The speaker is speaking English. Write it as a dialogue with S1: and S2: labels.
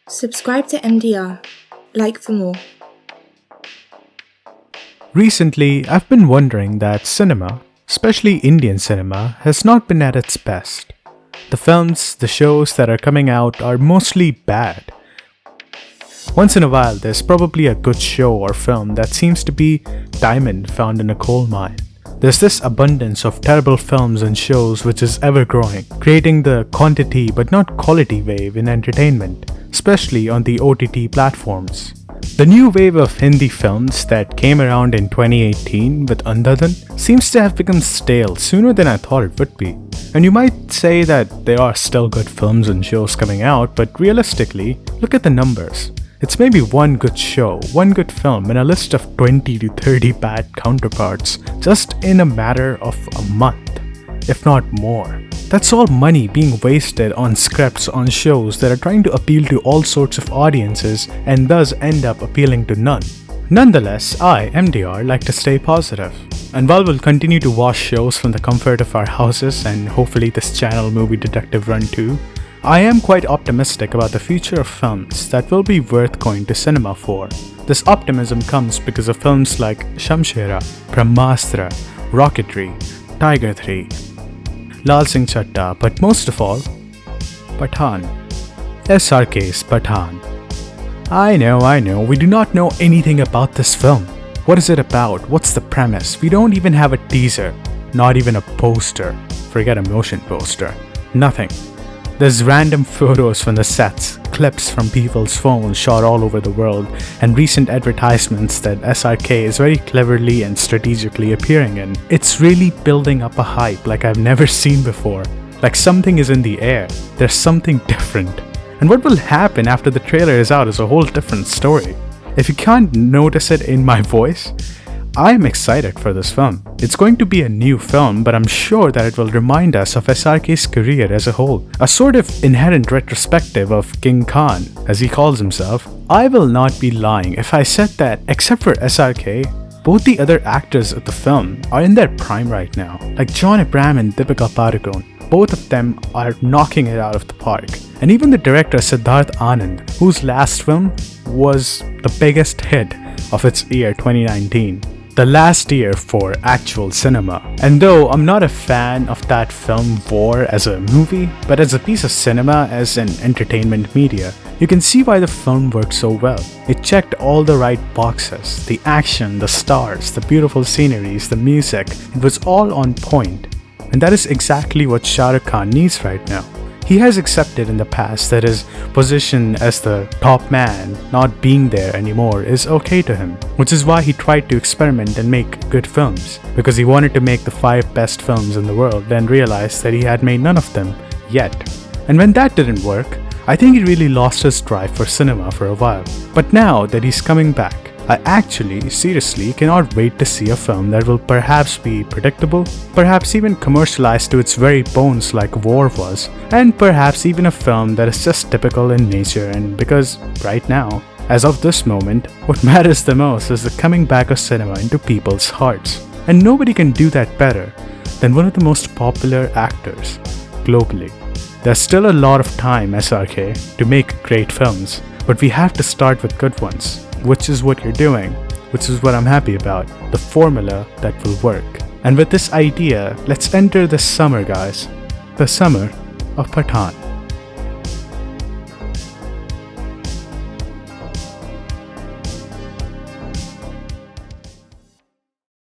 S1: Subscribe to MDR. Like for more.
S2: Recently, I've been wondering that cinema, especially Indian cinema, has not been at its best. The films, the shows that are coming out are mostly bad. Once in a while, there's probably a good show or film that seems to be diamond found in a coal mine. There's this abundance of terrible films and shows which is ever growing, creating the quantity but not quality wave in entertainment, especially on the OTT platforms. The new wave of Hindi films that came around in 2018 with Andhadhan seems to have become stale sooner than I thought it would be. And you might say that there are still good films and shows coming out, but realistically, look at the numbers. It's maybe one good show, one good film, and a list of 20 to 30 bad counterparts just in a matter of a month, if not more. That's all money being wasted on scripts on shows that are trying to appeal to all sorts of audiences and thus end up appealing to none. Nonetheless, I, MDR, like to stay positive. And while we'll continue to watch shows from the comfort of our houses and hopefully this channel Movie Detective Run too, I am quite optimistic about the future of films that will be worth going to cinema for. This optimism comes because of films like Shamshera, Brahmastra, Rocketry, Tiger 3, Lal Singh Chaddha, but most of all, Pathaan. SRK's Pathaan. I know, we do not know anything about this film. What is it about? What's the premise? We don't even have a teaser, not even a poster. Forget a motion poster. Nothing. There's random photos from the sets, clips from people's phones shot all over the world, and recent advertisements that SRK is very cleverly and strategically appearing in. It's really building up a hype like I've never seen before. Like something is in the air. There's something different. And what will happen after the trailer is out is a whole different story. If you can't notice it in my voice, I am excited for this film. It's going to be a new film, but I'm sure that it will remind us of SRK's career as a whole. A sort of inherent retrospective of King Khan, as he calls himself. I will not be lying if I said that, except for SRK, both the other actors of the film are in their prime right now. Like John Abraham and Deepika Padukone. Both of them are knocking it out of the park. And even the director Siddharth Anand, whose last film was the biggest hit of its year 2019. The last year for actual cinema. And though I'm not a fan of that film War as a movie, but as a piece of cinema as an entertainment media, you can see why the film worked so well. It checked all the right boxes. The action, the stars, the beautiful sceneries, the music, it was all on point. And that is exactly what Shah Rukh Khan needs right now. He has accepted in the past that his position as the top man not being there anymore is okay to him, which is why he tried to experiment and make good films, because he wanted to make the 5 best films in the world and realized that he had made none of them yet. And when that didn't work, I think he really lost his drive for cinema for a while. But now that he's coming back, I actually, seriously cannot wait to see a film that will perhaps be predictable, perhaps even commercialized to its very bones like War was, and perhaps even a film that is just typical in nature. And because right now, as of this moment, what matters the most is the coming back of cinema into people's hearts. And nobody can do that better than one of the most popular actors globally. There's still a lot of time, SRK, to make great films, but we have to start with good ones. Which is what you're doing, which is what I'm happy about, the formula that will work. And with this idea, let's enter the summer, guys. The summer of Pathaan.